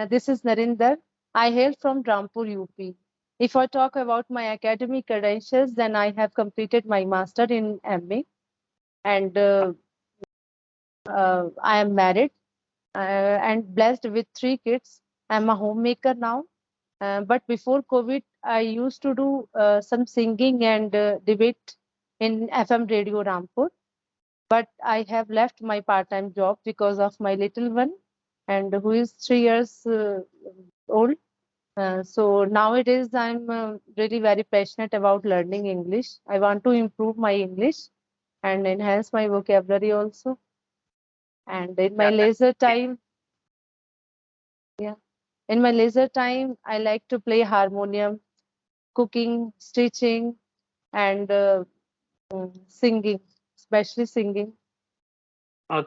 This is Narinder. I hail from Rampur, UP. If I talk about my academic credentials, then I have completed my master in MA, and I am married and blessed with three kids. I'm a homemaker now. But before COVID, I used to do some singing and debate in FM Radio Rampur. But I have left my part-time job because of my little one, and who is 3 years old. So nowadays, I'm really very passionate about learning English. I want to improve my English and enhance my vocabulary also. And in my Yeah, that's leisure great. time, yeah, in my leisure time, I like to play harmonium, cooking, stitching, and singing, especially singing.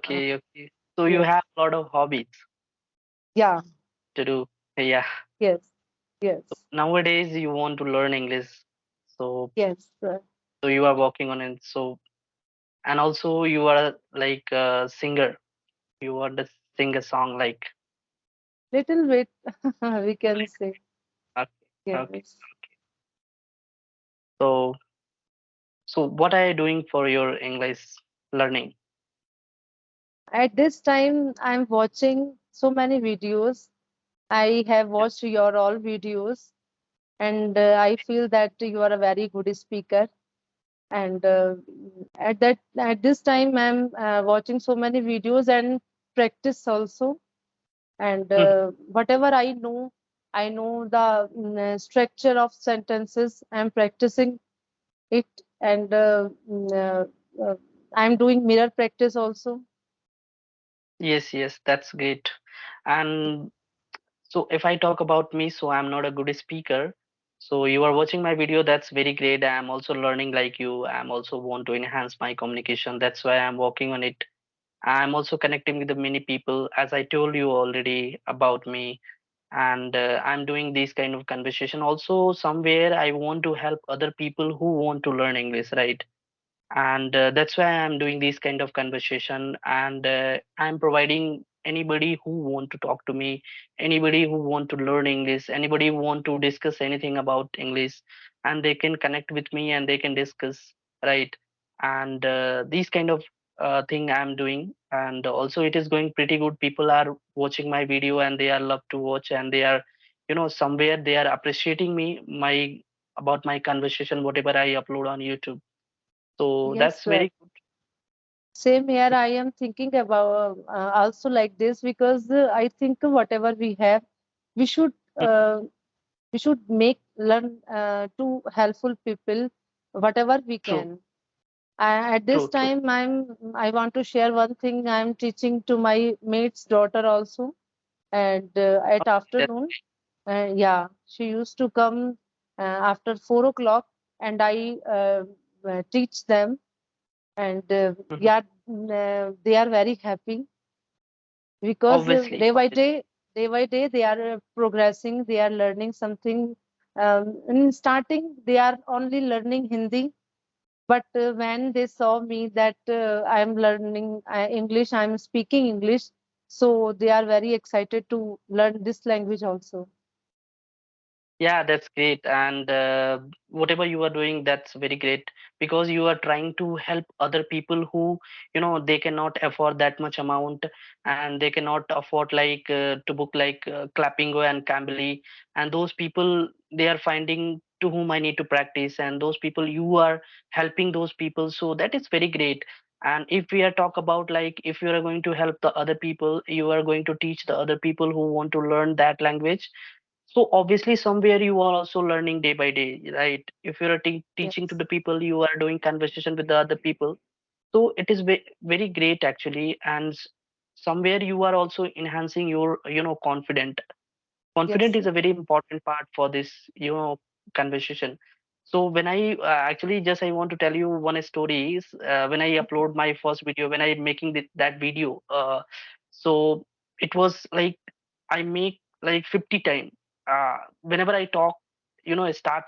Uh, Okay, okay. So you yes, have a lot of hobbies yeah, to do. Yeah. yes, yes, Nowadays you want to learn English. So yes. so you are working on it. So and also you are like a singer. You want to sing a song like Little bit, we can like say. okay, okay. Yes. So so what are you doing for your English learning? At this time, I'm watching so many videos. I have Yeah. watched your all videos, and I feel that you are a very good speaker. And at this time, I'm watching so many videos and practice also. And Mhm. whatever I know the structure of sentences. I'm practicing it, and uh, I'm doing mirror practice also. Yes, yes, that's great. And so if I talk about me, so I'm not a good speaker. So you are watching my video, that's very great. I'm also learning like you. I'm also want to enhance my communication. That's why I'm working on it. I'm also connecting with the many people, as I told you already about me. And I'm doing this kind of conversation. Also, somewhere I want to help other people who want to learn English, right? And that's why I'm doing this kind of conversation, and I'm providing anybody who want to talk to me, anybody who want to learn English, anybody who want to discuss anything about English, and they can connect with me and they can discuss, right? And these kind of thing I'm doing, and also it is going pretty good. People are watching my video and they are love to watch, and they are, somewhere they are appreciating me, my about my conversation whatever I upload on YouTube. So Yes, that's very good. same here. I am thinking about also like this because I think whatever we have, we should uh, we should make learn to helpful people whatever we True, can. At this true, true. time, I want to share one thing. I'm teaching to my mate's daughter also, and at That afternoon, yeah, she used to come after 4 o'clock, and I teach them, and mhm. yeah, they are very happy because Obviously, obviously. day by day, they are progressing. They are learning something. In starting, they are only learning Hindi, but when they saw me that I'm learning English, I'm speaking English, so they are very excited to learn this language also. Yeah, that's great. And whatever you are doing, that's very great because you are trying to help other people who, they cannot afford that much amount, and they cannot afford like to book like clapingo and cambly. And those people, they are finding to whom I need to practice, and those people you are helping those people. So that is very great. And if we are talk about like if you are going to help the other people, you are going to teach the other people who want to learn that language, so obviously somewhere you are also learning day by day, right? If you're teaching to Yes, the people, you are doing conversation with the other people. So it is very great actually, and somewhere you are also enhancing your confident. yes, Confident is sir. a very important part for this conversation. So when I actually just I want to tell you one story is when I Okay, upload my first video, when I making that video, so it was like I make like 50 times. Whenever I talk, I start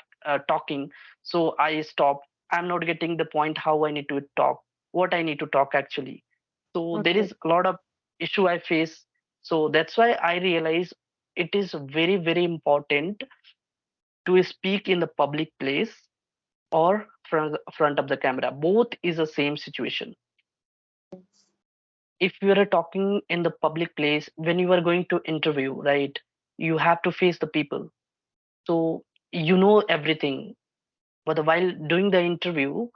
talking. So I stop. I'm not getting the point how I need to talk, what I need to talk actually. So there okay, is a lot of issue I face. So that's why I realize. it is very, very important to speak in the public place or front of the camera. Both is the same situation. If you are talking in the public place, when you are going to interview, right, you have to face the people. So you know everything, but while doing the interview,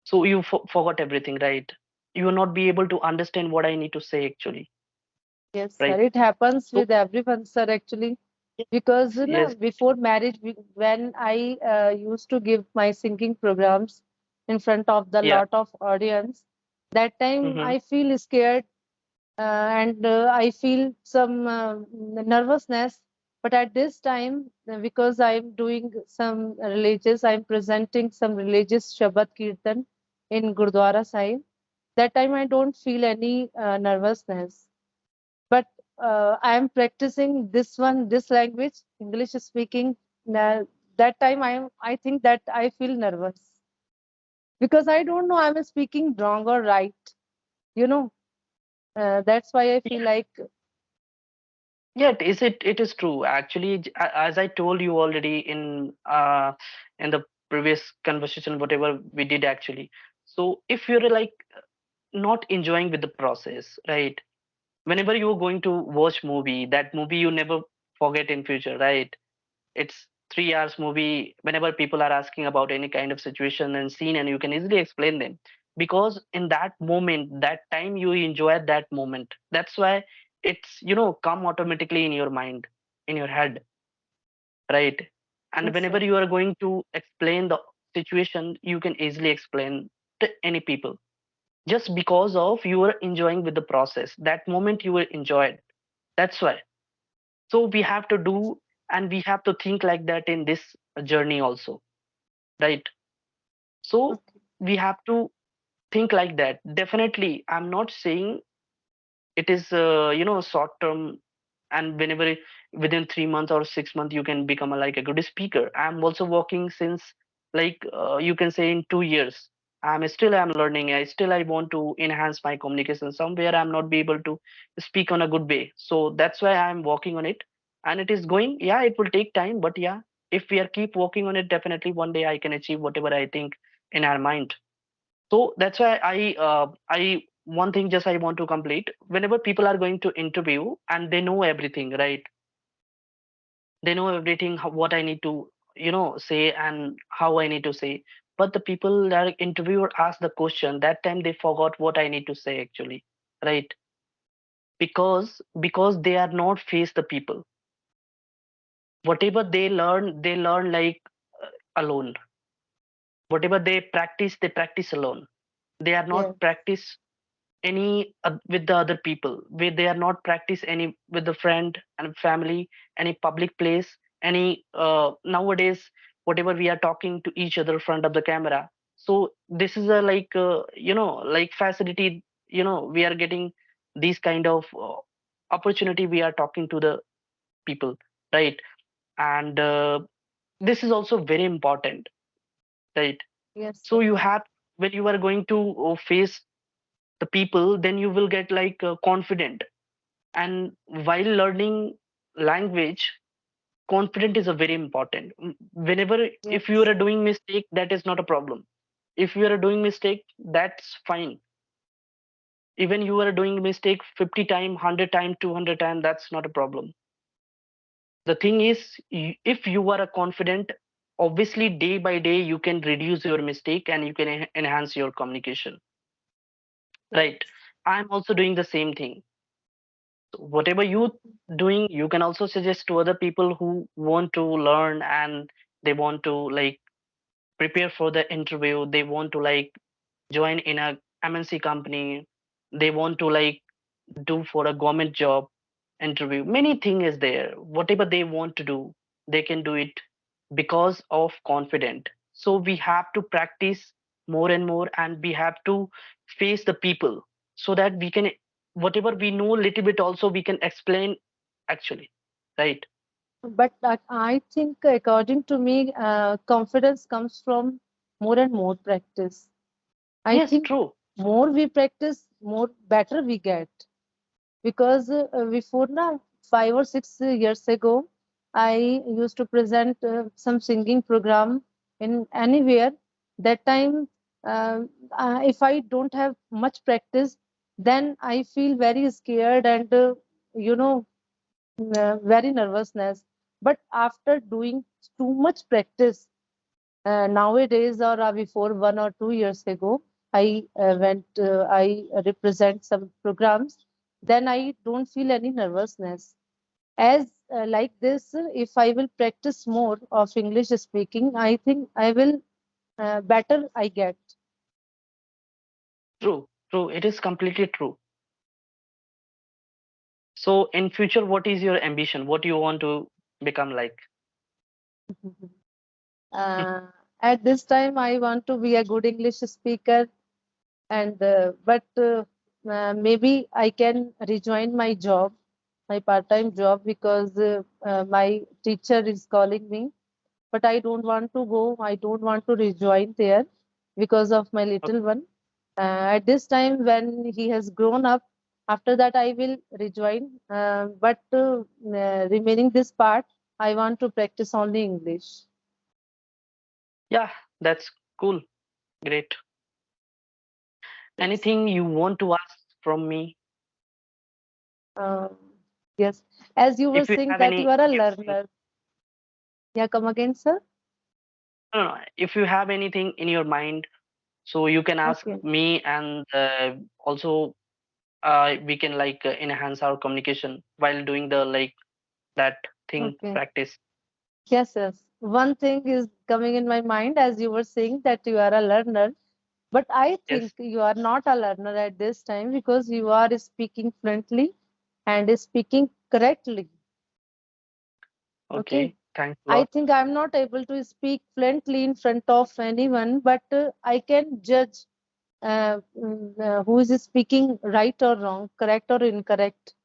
so you forgot everything, right? You will not be able to understand what I need to say actually, Yes, sir. right? It happens So with everyone, sir, actually. yes, Because you know, yes, before marriage, when I used to give my singing programs in front of the yeah. lot of audience, that time Mm-hmm. I feel scared and I feel some nervousness. But at this time, because I'm doing some religious, I'm presenting some religious Shabad Kirtan in Gurdwara Sahib. That time I don't feel any nervousness. But I am practicing this language, English speaking. That time I think that I feel nervous because I don't know I'm speaking wrong or right. You know, that's why I feel like Yeah, it is true. Actually, as I told you already in the previous conversation, whatever we did actually. So if you're like not enjoying with the process, right? Whenever you're going to watch movie, that movie you never forget in future, right? It's 3 hours movie. Whenever people are asking about any kind of situation and scene, and you can easily explain them because in that moment, that time you enjoy that moment. That's why it's come automatically in your mind, in your head, right? And yes, whenever sir. you are going to explain the situation, you can easily explain to any people just because of you are enjoying with the process. That moment you will enjoy it. That's why. So we have to do and we have to think like that in this journey also, right? So Okay. we have to think like that. Definitely, I'm not saying it is short term and whenever within 3 months or 6 months you can become like a good speaker. I'm also working since like you can say in 2 years. I'm learning. I want to enhance my communication. Somewhere I'm not be able to speak on a good way. So that's why I'm working on it. And it is going, yeah, it will take time, but yeah, if we are keep working on it, definitely one day I can achieve whatever I think in our mind. So that's why I one thing just I want to complete. Whenever people are going to interview and they know everything, right? They know everything what I need to say and how I need to say. But the people that interviewer ask the question, that time they forgot what I need to say actually, right? Because they are not face the people. Whatever they learn like alone. Whatever they practice alone. They are not Yes, practice any with the other people where they are not practice any with the friend and family, any public place, any nowadays whatever we are talking to each other front of the camera. So this is a like like facility, we are getting these kind of opportunity. We are talking to the people, right? And this is also very important, right? yes, So sir. you have, when you are going to face the people, then you will get like confident. And while learning language, confident is a very important. Whenever if you Yes. are doing mistake, that is not a problem. If you are doing mistake, that's fine. Even you are doing mistake 50 time, 100 time, 200 time, that's not a problem. The thing is, if you are a confident, obviously day by day you can reduce your mistake and you can enhance your communication, right? Yes. I'm also doing the same thing. Whatever you doing, you can also suggest to other people who want to learn and they want to like prepare for the interview. They want to like join in a MNC company. They want to like do for a government job interview. Many thing is there. Whatever they want to do, they can do it because of confident. So we have to practice more and more, and we have to face the people so that we can, whatever we know little bit also we can explain actually, right? But I think, according to me, confidence comes from more and more practice. I Yes, think true. more we practice, more better we get. Because before na, 5 or 6 years ago, I used to present some singing program in anywhere. That time, if I don't have much practice, then I feel very scared and you know very nervousness. But after doing too much practice, nowadays or before 1 or 2 years ago, I represent some programs. Then I don't feel any nervousness. As like this, if I will practice more of English speaking, I think I will better I get. True, true. It is completely true. So in future, what is your ambition? What you want to become like? uh, at this time, I want to be a good English speaker, and but maybe I can rejoin my job, my part-time job, because my teacher is calling me. But I don't want to go. I don't want to rejoin there because of my Okay. little one. At this time, when he has grown up, after that I will rejoin. But remaining this part, I want to practice only English. Yeah, that's cool. Great. Yes. Anything you want to ask from me? Um, yes. As you were If you saying have that any you are a question, learner. Yeah, come again, sir. no, no, if you have anything in your mind, so you can ask Okay. me, and also we can like enhance our communication while doing the like that thing Okay. practice. Yes, yes. One thing is coming in my mind as you were saying that you are a learner. But I think Yes. you are not a learner at this time because you are speaking fluently and speaking correctly. Okay. Okay. Thanks a I lot. think I'm not able to speak fluently in front of anyone, but I can judge who is speaking right or wrong, correct or incorrect.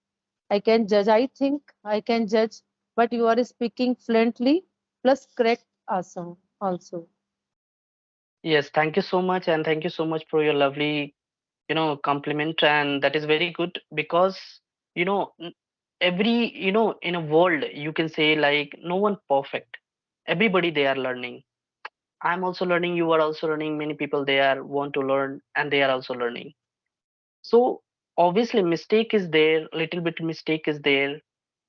I can judge. I think I can judge, but you are speaking fluently plus correct also. Yes. Thank you so much, and thank you so much for your lovely, compliment, and that is very good because you know n- every in a world you can say like no one perfect. Everybody they are learning. I'm also learning. You are also learning. Many people they are want to learn, and they are also learning. So obviously mistake is there, little bit mistake is there,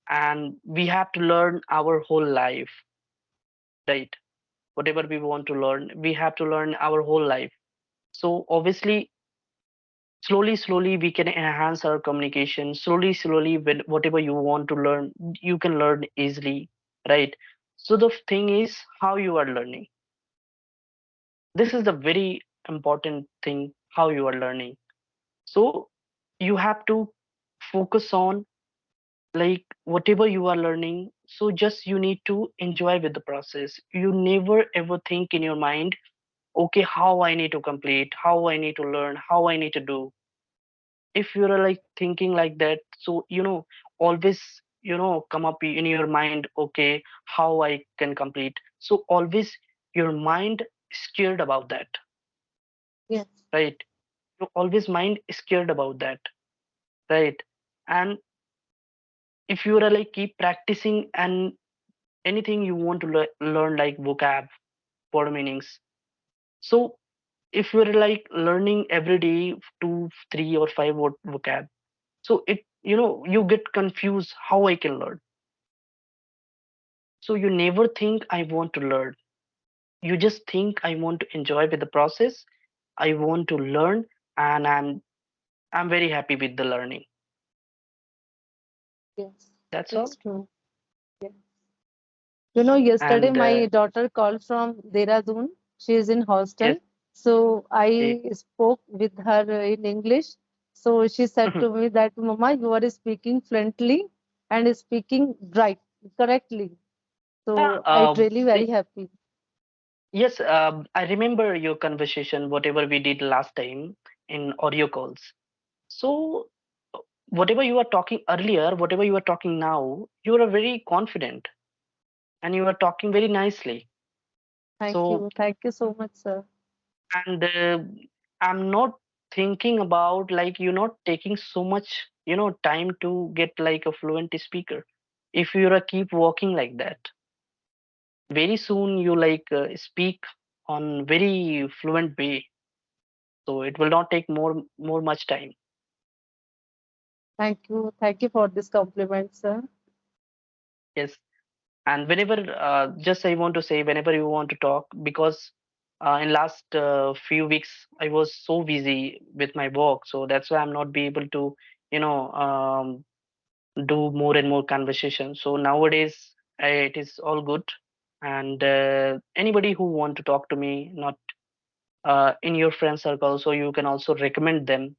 and we have to learn our whole life, right? Whatever we want to learn, we have to learn our whole life. So obviously slowly we can enhance our communication. Slowly when whatever you want to learn, you can learn easily, right? So the thing is how you are learning. This is the very important thing, how you are learning. So you have to focus on like whatever you are learning, so just you need to enjoy with the process. You never ever think in your mind, okay, how I need to complete, how I need to learn, how I need to do. If you're like thinking like that, so always come up in your mind, okay, how I can complete. So always your mind scared about that, Yes. right? You always mind scared about that, right? And if you are like keep practicing and anything you want to learn like vocab, word meanings. So if you're like learning every day 2, 3 or 5 word vocab, so it you get confused how I can learn. So you never think I want to learn. You just think I want to enjoy with the process. I want to learn, and I'm very happy with the learning. Yes. That's It's all. true. Yeah. Yesterday And my daughter called from Dehradun. She is in yes. hostel. So Okay. I spoke with her in English. So she said to me that, Mama, you are speaking fluently and speaking right, correctly. Yeah, So I really very see, happy. yes, I remember your conversation, whatever we did last time in audio calls. So, whatever you are talking earlier, whatever you are talking now, you are very confident and you are talking very nicely. Thank So, you. Thank you so much, sir. and I'm not. thinking about like you're not taking so much, time to get like a fluent speaker. If you're a keep walking like that, very soon you like speak on very fluent way. So it will not take more much time. Thank you. Thank you for this compliment, sir. Yes. And whenever just I want to say, whenever you want to talk, because in last few weeks I was so busy with my work, so that's why I'm not be able to you know do more and more conversation. So nowadays it is all good. And anybody who want to talk to me, not in your friend circle, so you can also recommend them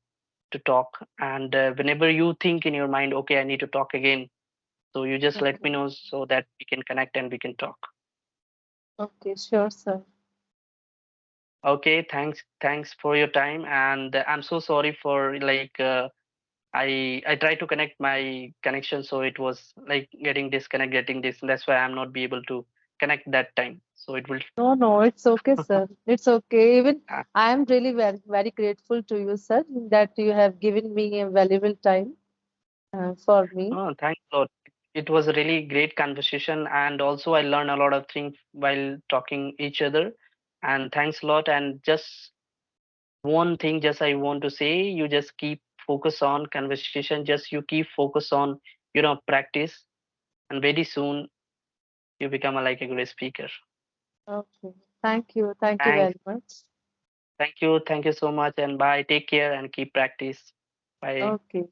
to talk. And whenever you think in your mind, okay, I need to talk again, so you just let me Okay. know so that we can connect and we can talk. Okay, sure, sir. Okay, thanks for your time. And I'm so sorry for like I tried to connect my connection, so it was like getting disconnect, getting this. That's why I'm not be able to connect that time. So it will. No, no, it's okay, sir. It's okay. Even uh, I am really very, very grateful to you, sir, that you have given me a valuable time for me. oh, thanks a lot. It was a really great conversation, and also I learned a lot of things while talking each other. And thanks a lot. And just one thing, just I want to say, you just keep focus on conversation. Just you keep focus on practice, and very soon you become a, like a great speaker. Okay. Thank you. Thank you Thanks. very much. Thank you. Thank you so much. And bye. Take care and keep practice. Bye. Okay.